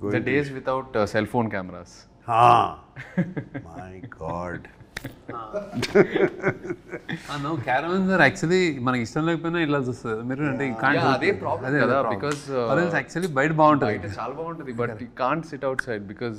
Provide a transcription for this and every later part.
The days without cell phone cameras. My God. No, caravans are actually మనకి ఇష్టం లేకపోయినా ఇలా చూస్తుంది మీరు అంటే అదే ప్రాబ్లం కదా బికాస్ యాక్చువల్లీ బయట బాగుంటుంది బయట చాలా బాగుంటుంది but you can't SIT out side because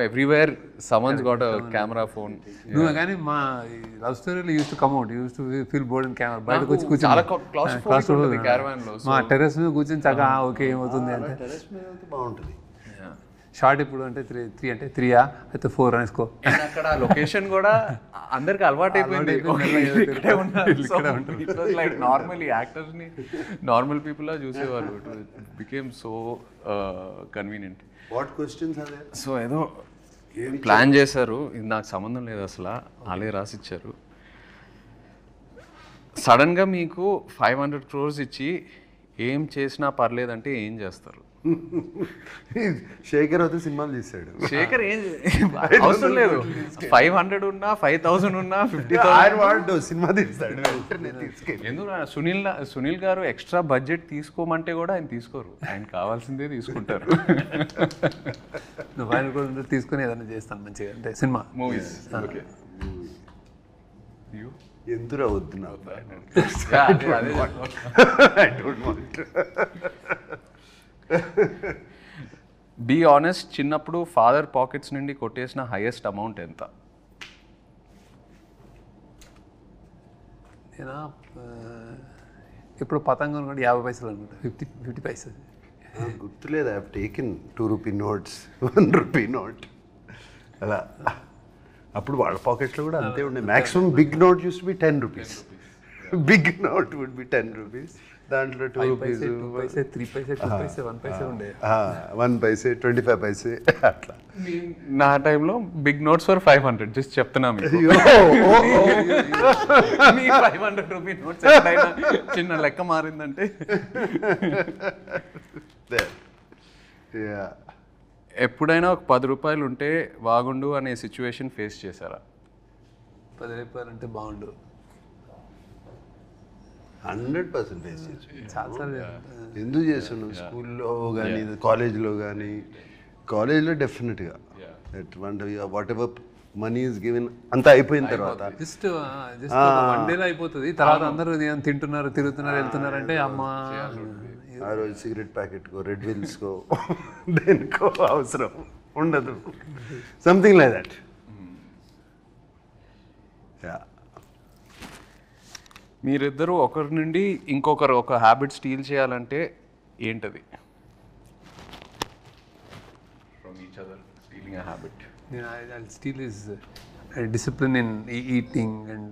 everywhere someone's got a camera phone నువ్వు కానీ మా లవ్ స్టోరీలో use to come out use to feel bored and camera బయటకు వచ్చి కూర్చొని చాలా క్లాస్ ఉంటుంది క్యారవాన్ లో మా టెర్రస్ మీద కూర్చొని చక్కగా ఓకే ఏమవుతుంది అంటే టెరెస్ మీద అయితే బాగుంటుంది. షార్ట్ ఇప్పుడు అంటే 3 అంటే 3 అయితే 4 అనేసుకో. అక్కడ లొకేషన్ కూడా అందరికి అలవాటు అయిపోయింది. లైక్ నార్మల్ యాక్టర్స్ ని నార్మల్ పీపుల్ లా చూసేవాళ్ళు. It became so convenient. What questions are there? So ఏదో ప్లాన్ చేశారు, ఇది నాకు సంబంధం లేదు అసలు, వాళ్ళే రాసిచ్చారు. సడన్గా మీకు 500 crores ఇచ్చి ఏం చేసినా పర్లేదంటే ఏం చేస్తారు? శేఖర్ అయితే సినిమాలు తీశాడు. శేఖర్ ఏం అవసరం లేదు, 500 ఉన్నా 5000 ఉన్నా 50,000 సినిమా తీస్తాడు. ఎందుకు సునీల్ గారు ఎక్స్ట్రా బడ్జెట్ తీసుకోమంటే కూడా ఆయన తీసుకోరు, ఆయన కావాల్సిందే తీసుకుంటారు. ఆయన కూడా తీసుకుని ఏదైనా చేస్తాను మంచిగా అంటే సినిమా మూవీస్. ఓకే ఎందుకు వద్దు నాకు. బీ ఆనెస్ట్, చిన్నప్పుడు ఫాదర్ పాకెట్స్ నుండి కొట్టేసిన హైయెస్ట్ అమౌంట్ ఎంత? నేను ఇప్పుడు పతంగం కూడా 50 పైసలు అనుకుంటా, 50 పైసలు గుర్తులేదు. I have taken 2 rupee notes, 1 rupee note అలా. అప్పుడు వాళ్ళ పాకెట్లో కూడా అంతే ఉండే. Maximum big note used to be 10 rupees. Big note would be 10 rupees. దాంట్లో 2 రూపీస్, 2 పైసే, 3 పైసే, 2 పైసే, 1 పైసే ఉండే. 1 పైసే, 25 పైసే అట్లా. నా టైంలో బిగ్ నోట్స్ ఫర్ 500 జస్ట్ చెప్తున్నా మీకు. 500 రూపీ నోట్స్ చిన్న లెక్క మారిందంటే. ఎప్పుడైనా ఒక 10 రూపాయలు ఉంటే బాగుండు అనే సిచ్యువేషన్ ఫేస్ చేశారా? 10 రూపాయలు అంటే బాగుండు 100% ఫేస్ చేసి. చాలాసార్లు ఎందుకు చేస్తున్నాం? స్కూల్లో కానీ కాలేజ్లో కానీ. కాలేజ్లో డెఫినెట్గా what ever money is given అంతా అయిపోయిన తర్వాత జస్ట్ 1 డేలో అయిపోతుంది. తర్వాత అందరూ తింటున్నారు, తిరుగుతున్నారు, వెళ్తున్నారు అంటే అమ్మ ఆ రోజు సిగరెట్ ప్యాకెట్కో, రెడ్ విల్స్కో, దేనికో అవసరం ఉండదు. Something like that. మీరిద్దరూ ఒకరి నుండి ఇంకొకరు ఒక హ్యాబిట్ స్టీల్ చేయాలంటే ఏంటది? From each other stealing a habit. I'll steal is discipline in eating and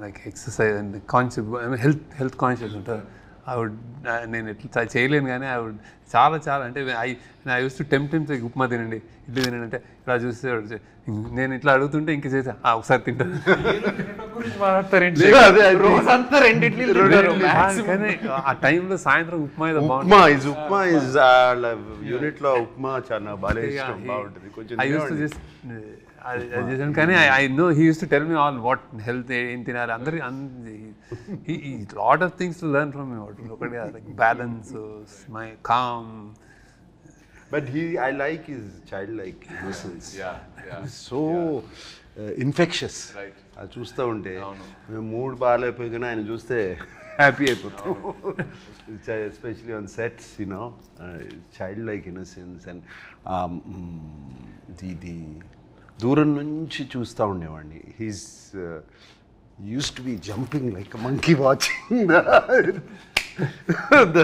like exercise and conscious. I mean health conscious ఉంటారు. నేను ఎట్లా చేయలేను కానీ చాలా అంటే I use to tempt upma తినండి, ఇడ్లీ తినండి అంటే ఇలా చూస్తే నేను ఇట్లా అడుగుతుంటే ఇంక చేసా ఒకసారి తింటాను. కానీ ఆ టైంలో సాయంత్రం ఉప్మా యూనిట్లో ఉప్మా చాలా బాగా బాగుంటుంది. ఐ యూస్ టు జస్ట్ చేశాను. కానీ I know he uses to tell me all what health ఏం తినాలి అందరి lot of things to learn from me. ఒకటి like balance, my calm. But I like his childlike innocence. So infectious. Right. అది చూస్తూ ఉంటే మేము మూడ్ బాగాలేకపోయినా ఆయన చూస్తే హ్యాపీ అయిపోతాం. Especially on sets, you know, child-like innocence. And the దూరం నుంచి చూస్తూ ఉండేవాడిని. He's use to B jumping like a monkey watching the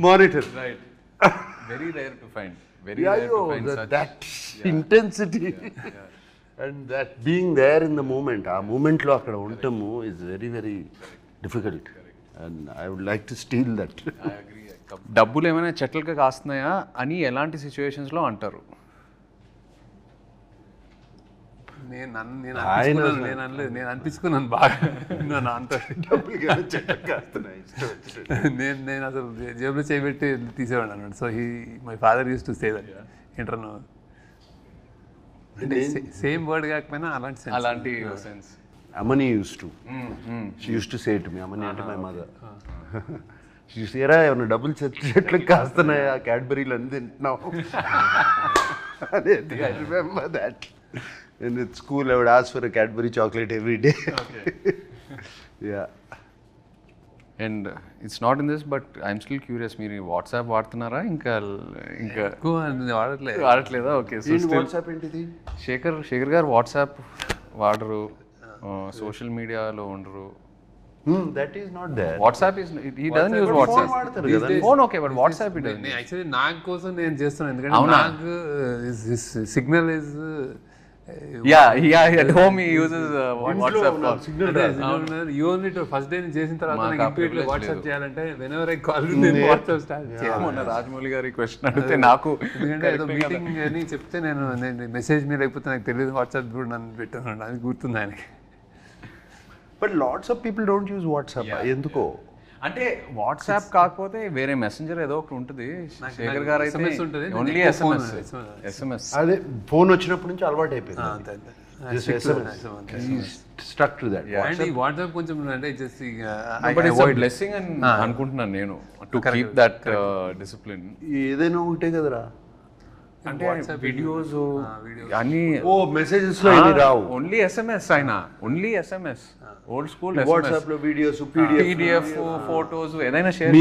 monitor. Right. Very rare to find. That intensity and that being there in the moment. ఆ మూమెంట్లో అక్కడ ఉండటము is very very difficult and I would like to steal that. I agree. డబ్బులు ఏమైనా చెట్లుగా కాస్తున్నాయా అని ఎలాంటి సిచ్యువేషన్స్లో అంటారు? నేను అనలేదు, నేను అనిపించుకున్నాను బాగా. అంత నేను అసలు జేబులో చేయబెట్టి తీసేవాడు అన్నాడు. So my father use to say that. ఏంటన్నా అంటే సేమ్ వర్డ్ కాకపోయినా అలాంటి sense. Amani used to. She used to say to me, Amani అంటే my mother. చూసారా ఏమన్నా డబ్బులు చెట్లు కాస్తున్నాయా, క్యాడ్బరీలు అన్ని తింటున్నావు అనేది. I remember that. In school, I would ask for a Cadbury chocolate every day. Okay. Yeah. And it's not in this but I'm still curious, మీరు WhatsApp వాడుతున్నారా? ఇంకా ఎక్కువ వాడట్లేదు. వాడట్లేదా? ఓకే. సో వాట్సాప్ ఏంటిది? శేఖర్ గారు వాట్సాప్ వాడరు, సోషల్ మీడియాలో ఉండరు. That is not there. WhatsApp is he doesn't use WhatsApp. వాడతారు కదా. Phone okay, but WhatsApp it actually నాకు కోసం నేను చేస్తున్నాను, ఎందుకంటే నాకు signal is at home he uses WhatsApp call. You only to first day చేసిన తర్వాత నాకు ఇప్పటిలో వాట్సాప్ చేయాలంటే వెనెవర్ ఐ కాల్ నేను వాట్సాప్ స్టార్ట్ చేయాలి. మొన్న రాజమౌళి గారి క్వశ్చన్ అడిగితే నాకు, ఎందుకంటే ఏదో మీటింగ్ అని చెప్తే నేను మెసేజ్ మీద లేకపోతే నాకు తెలియదు వాట్సాప్ కూడా నన్ను పెట్టాను, అది గుర్తుంది ఆయనకి. But lots of people don't use WhatsApp. ఎందుకో అంటే వాట్సాప్ కాకపోతే వేరే మెసెంజర్ ఏదో ఒకటి ఉంటుంది. శేఖర్ గారు అయితే ఓన్లీ ఎస్ఎంఎస్. అదే ఫోన్ వచ్చినప్పటి నుంచి అలవాటు అయిపోయింది. Struck to that. అండ్ ఈ వాట్సాప్ కొంచెం అంటే just but it's a blessing అని అనుకుంటున్నాను నేను, టు కీప్ దట్ డిసిప్లిన్. ఏదైనా ఉంటే కదరా, అంటే వీడియోస్ అన్ని మెసేజెస్ లో ఏమీ రావు, ఓన్లీ ఎస్ఎంఎస్. ఆయన only SMS, old school. WhatsApp లో వీడియోస్, పీడిఎఫ్, ఫోటోస్ ఏదైనా షేర్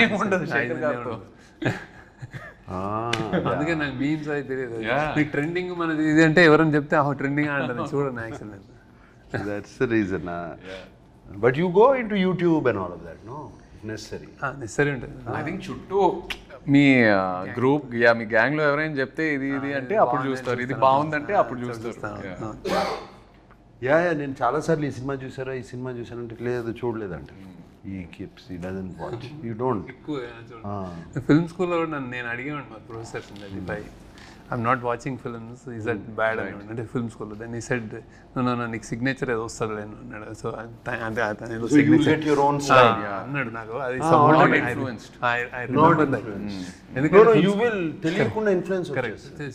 ఏముండదు శేఖర్ గారితో. అందుకే నాకు మీమ్స్ అయితే తెలియదు. మీకు ట్రెండింగ్ మనది ఇది అంటే ఎవరైనా చెప్తే ట్రెండింగ్ అంటారు, చూడండి actual. That's the reason. But you go into YouTube and all of that, no? Necessary. Necessary ఉంటుంది. ఐ థింక్ చుట్టూ మీ గ్రూప్ మీ గ్యాంగ్ లో ఎవరైనా చెప్తే ఇది అంటే అప్పుడు చూస్తారు, ఇది బాగుందంటే అప్పుడు చూస్తారు. నేను చాలాసార్లు ఈ సినిమా చూసారా, ఈ సినిమా చూసానంటే లేదు చూడలేదంటే ఈ కీప్స్ ఈ doesn't watch, you don't. Film స్కూల్లో కూడా నేను అడిగాను మా professors, I'm not watching films, is that bad అని అంటే ఫిల్మ్ స్కూల్లో. దెన్ ఈ సెడ్ నో నీకు సిగ్నేచర్ ఏదో వస్తుంది నేను అన్నాడు. సో అంటే అన్నాడు నాకు, అది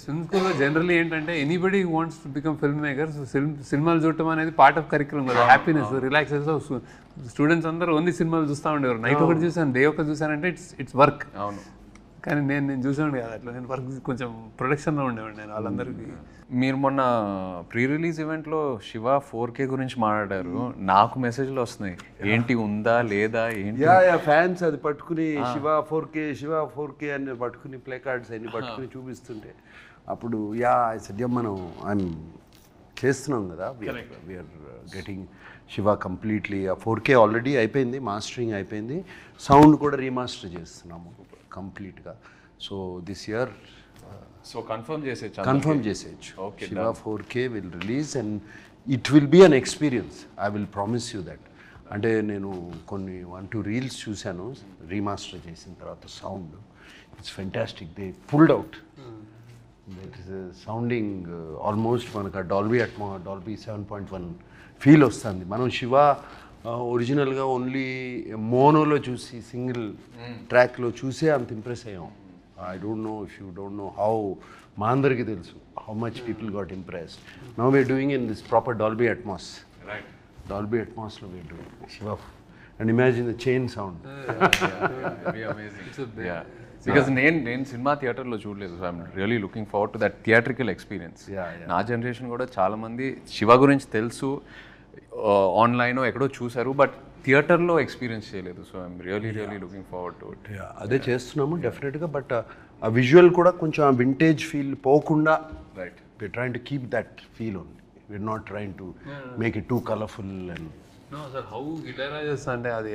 ఫిల్మ్ స్కూల్లో జనరల్లీ ఏంటంటే anybody wants to become film maker. So సినిమాలు చూడటం అనేది పార్ట్ ఆఫ్ కరిక్యులం కదా, హ్యాపీనెస్, రిలాక్సేషన్. స్టూడెంట్స్ అందరూ ఓన్లీ సినిమాలు చూస్తూ ఉండేవారు. నైట్ ఒకటి చూసాను, డే ఒకటి చూసానంటే ఇట్స్ వర్క్. అవును, కానీ నేను చూసాను కదా అట్లా, నేను వర్క్ కొంచెం ప్రొడక్షన్లో ఉండేవాడు నేను వాళ్ళందరికీ. మీరు మొన్న ప్రీ రిలీజ్ ఈవెంట్లో శివ 4K గురించి మాట్లాడారు. నాకు మెసేజ్లు వస్తున్నాయి, ఏంటి ఉందా లేదా ఏంటి. ఫ్యాన్స్ అది పట్టుకుని శివ 4K అని పట్టుకుని ప్లే కార్డ్స్ అన్ని పట్టుకుని చూపిస్తుంటే అప్పుడు సద్యం మనం చేస్తున్నాం కదా, we are getting Shiva completely 4K already అయిపోయింది, మాస్టరింగ్ అయిపోయింది, సౌండ్ కూడా రీమాస్టర్ చేస్తున్నాము కంప్లీట్గా. సో దిస్ ఇయర్ కన్ఫర్మ్ చేసేయచ్చు. Shiva 4K will release and it will be an experience. I will promise you that. అంటే నేను కొన్ని 1-2 రీల్స్ చూశాను రీమాస్టర్ చేసిన తర్వాత, sound it's fantastic. They pulled out. That is sounding almost మనకు డాల్బీ 7.1 ఫీల్ వస్తుంది. మనం శివ ఒరిజినల్గా ఓన్లీ మోనోలో చూసి సింగిల్ ట్రాక్లో చూసే అంత ఇంప్రెస్ అయ్యాం. I don't know if you don't know how, మా అందరికీ తెలుసు how much people got impressed. Now we're doing in this proper Dolby Atmos. Dolby అట్మాస్లో we're doing Shiva and imagine the chain sound. Because నేను cinema థియేటర్లో చూడలేదు, so I'm really looking forward to that theatrical experience. నా generation కూడా చాలామంది శివ గురించి తెలుసు, online ఎక్కడో చూసారు, బట్ థియేటర్లో ఎక్స్పీరియన్స్ చేయలేదు. So I'm really looking forward to it. అదే చేస్తున్నాము డెఫినెట్గా. బట్ ఆ విజువల్ కూడా కొంచెం ఆ వింటేజ్ ఫీల్ పోకుండా, right, we're trying to keep that feel only. We're not trying to make it too colourful. And no sir, how Ilaiyaraaja అంటే అది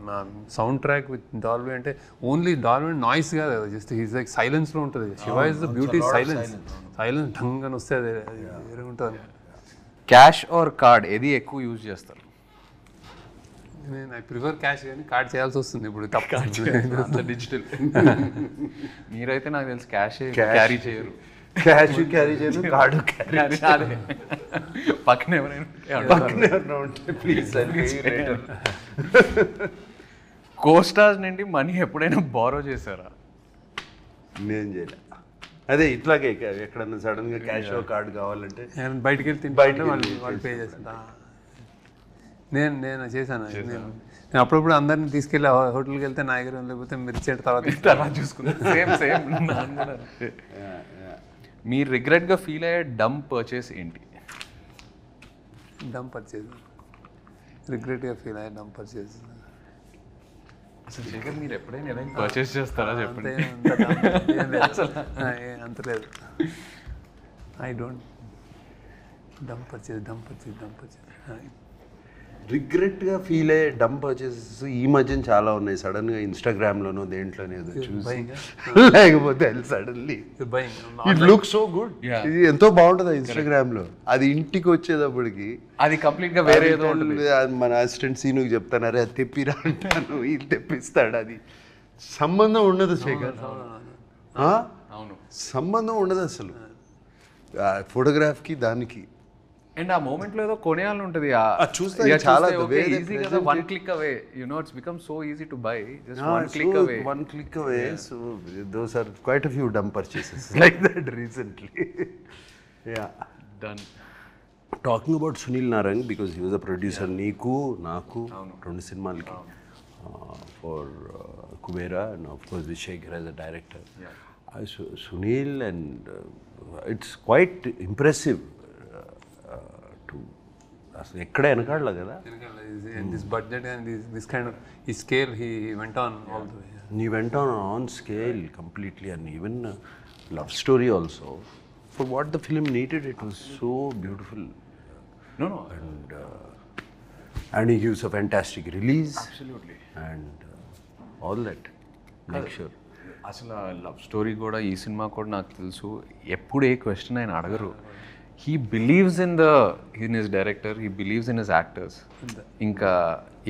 మా సౌండ్ ట్రాక్ విత్ డాల్బీ అంటే ఓన్లీ డాల్బీ నాయిస్ కాదు, జస్ట్ ఈజ్ లైక్ సైలెన్స్లో ఉంటుంది. Shiva is the beauty silence ఢంగ్ అని వస్తే అది వేరే ఉంటుంది. క్యాష్ ఆర్ కార్డ్ ఏది ఎక్కువ యూజ్ చేస్తారు? నేను ఐ ప్రిఫర్ క్యాష్, కానీ కార్డ్ చేయాల్సి వస్తుంది ఇప్పుడు తప్ప. డిజిటల్. మీరైతే నాకు తెలుసు క్యాష్ క్యారీ చేయరు. క్యాష్ క్యారీ చేయను, కార్డు క్యారీ. పక్కన ఎవరైనా ఉంటే ప్లీజ్. కోస్టార్స్ నుండి మనీ ఎప్పుడైనా బారో చేశారా? నేను చేయలే. అదే ఇట్లాగే ఎక్కడన్నా సడన్గా క్యాష్ కార్డు కావాలంటే బయటికి వెళ్ళి తింటే వాళ్ళు పే చేస్తా. నేను చేశాను. నేను అప్పుడప్పుడు అందరిని తీసుకెళ్ళి హోటల్కి వెళ్తే నా దగ్గర లేకపోతే మిర్చి తర్వాత అలా చూసుకున్నాను. సేమ్ నాన్న కూడా అంతే. మీరు రిగ్రెట్గా ఫీల్ అయ్యే డమ్ పర్చేస్ ఏంటి? డమ్ పర్చేజ్, రిగ్రెట్గా ఫీల్ అయ్యే డమ్ పర్చేజ్. అసలు శేఖర్ మీరు ఎప్పుడైనా ఎలా పర్చేస్ చేస్తారా చెప్పండి. అంత లేదు. I don't dumb purchase. రిగ్రెట్గా ఫీల్ అయ్యే డమ్ పర్చేసెస్ ఈ మధ్యన చాలా ఉన్నాయి. సడన్గా ఇన్స్టాగ్రామ్లోనో దేంట్లోనే ఏదో చూసి లేకపోతే suddenly it look so good, ఇది ఎంతో బాగుంటుంది ఇన్స్టాగ్రామ్లో. అది ఇంటికి వచ్చేటప్పటికి అది కంప్లీట్గా వేరే ఏదో ఉంటుంది. మన అసిస్టెంట్ సీనుకి చెప్తాను, అరే అది తెప్పిరా అంటాను, ఇది తెప్పిస్తాడు. అది సంబంధం ఉండదు శేఖర్, అవును సంబంధం ఉండదు అసలు ఫోటోగ్రాఫ్కి దానికి. అండ్ ఆ మూమెంట్లో ఏదో కొనేయాలని ఉంటుంది. చూస్తే చాలా ఈజీ కదా, one click away, you know it's become so easy to buy, just one click away. So those are quite a few dumb purchases like that recently. Yeah, done. Talking about Sunil Narang, because he was a producer, Neeku, Naaku, రెండు సినిమాలకి for Kubera, and of course Vishekar as a director. Sunil, and it's quite impressive. అసలు ఎక్కడ వెనకాడలే కదా. This budget and this kind of ఈ scale he went on all the way. He went on scale completely, and even love story also. For what the film needed, it was so beautiful. No. And he gives a fantastic release. Absolutely. And all that. Make sure. అసలు love story కూడా ఈ cinema కూడా నాకు తెలుసు ఎప్పుడు ఏ question ఆయన అడగరు. He believes in his director, he believes in his actors. ఇంకా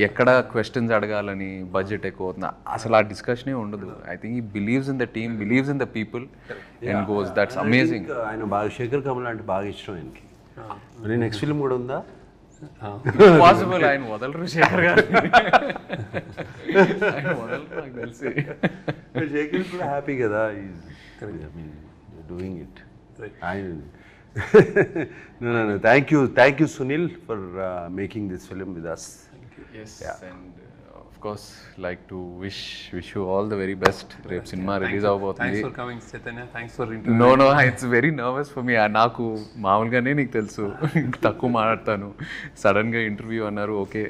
ఎక్కడ క్వశ్చన్స్ అడగాలని బడ్జెట్ ఎక్కువ అవుతుంది అసలు ఆ డిస్కషనే ఉండదు. I think he believes in the team, believes in the people and goes. That's amazing. ఆయన బాగా శేఖర్ కమల్ అంటే బాగా ఇష్టం ఆయనకి. మరి నెక్స్ట్ ఫిల్మ్ కూడా ఉందా? పాసిబుల్. ఆయన వదలరు శేఖర్ గారు, ఆయన వదలరు నాకు తెలిసి. శేఖర్ కూడా హ్యాపీ కదా, doing it. No. Thank you, Sunil, for making this film with us. Yes, and of course, like to wish you all the very best. Rep cinema release avbotundi. Thanks for coming, Chaitanya. Thanks for interviewing. No, it's very nervous for me. నాకు మామూలుగానే నీకు తెలుసు తక్కువ మాట్లాడతాను. Sudden గా interview అన్నారు. Okay,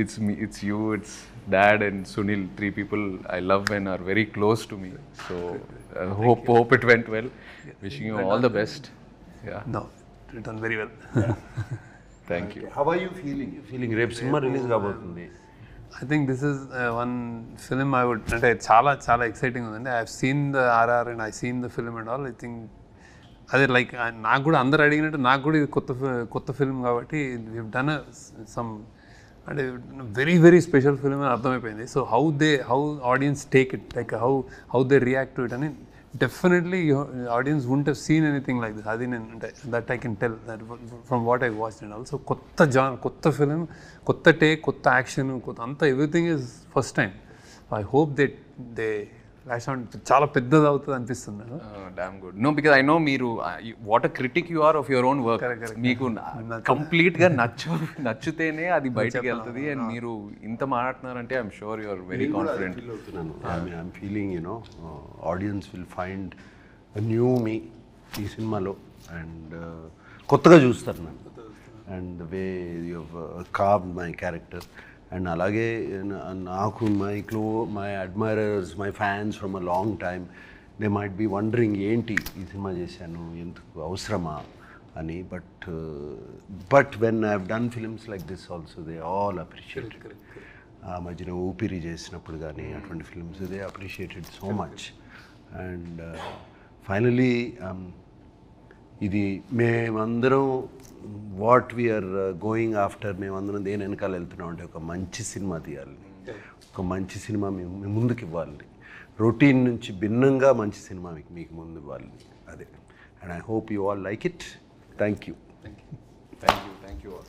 it's me, it's you, it's Dad and Sunil, 3 people I love and are very close to me. So hope it went well. Wishing you all the best. Yeah. No, it done very well. Thank you. How are you feeling? Rep cinema release కాబోతుంది. I think this is one film I would, అంటే చాలా exciting ఉందండి. I have seen the RR and I seen the film and all. I think అదే like నాకు కూడా అందరు అడిగినట్టు నాకు కూడా ఇది కొత్త ఫిల్మ్ కాబట్టి వీ డన్ సమ్ అంటే వెరీ స్పెషల్ ఫిల్మ్ అని అర్థమైపోయింది. So how audience take it, like how they react to it అని definitely audience won't have seen anything like this. అది నేను అంటే that I can tell that from what I watch and also. కొత్త film, కొత్త take, కొత్త action, అంతా everything is first time. I hope they lash on చాలా పెద్దది అవుతుంది అనిపిస్తుంది. Damn good. No, because I know మీరు what a critic you are of your own work. మీకు కంప్లీట్గా నచ్చితేనే అది బయటకు వెళ్తుంది. అండ్ మీరు ఇంత మాట్లాడుతున్నారంటే I'm sure you are very confident. I'm feeling audience will find new me ఈ సినిమాలో, అండ్ కొత్తగా చూస్తారు నన్ను, and the way you carved my character. And అలాగే నాకు my admirers, my fans from a long time, they might be wondering ఏంటి ఈ cinema చేశాను, ఎందుకు అవసరమా అని. But when I have done films like this also, they all appreciate. ఆ మధ్యన ఊపిరి చేసినప్పుడు కానీ అటువంటి films they appreciated so much. And finally ఇది మేమందరం వాట్ వీఆర్ గోయింగ్ ఆఫ్టర్, మేమందరం దేని వెనకాల వెళ్తున్నాం అంటే ఒక మంచి సినిమా తీయాలి, ఒక మంచి సినిమా మేము ముందుకు ఇవ్వాలి, రొటీన్ నుంచి భిన్నంగా మంచి సినిమా మీకు ముందు ఇవ్వాలి. అదే. And I hope you all like it. Thank you. Thank you all.